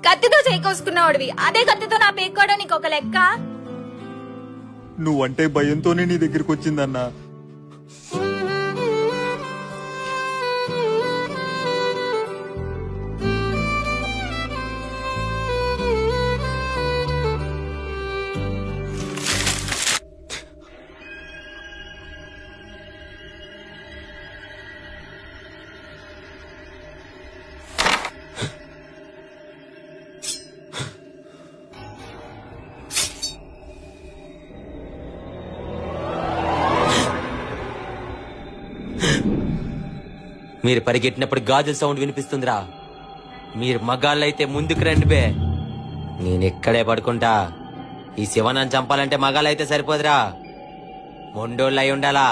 కత్తితో చేకోసుకున్నవాడివి, అదే కత్తితో నా పేక్కోవడం నీకు ఒక లెక్క? నువ్వంటే భయంతోనే నీ దగ్గరికి వచ్చిందన్నా. మీరు పరిగెట్టినప్పుడు గాజుల సౌండ్ వినిపిస్తుందిరా. మీరు మగాళ్ళైతే ముందుకు రండి బే, నేనెక్కడే పడుకుంటా. ఈ శివనాన్ని చంపాలంటే మగాళ్ళైతే సరిపోదురా, మొండోళ్ళు అయి ఉండాలా.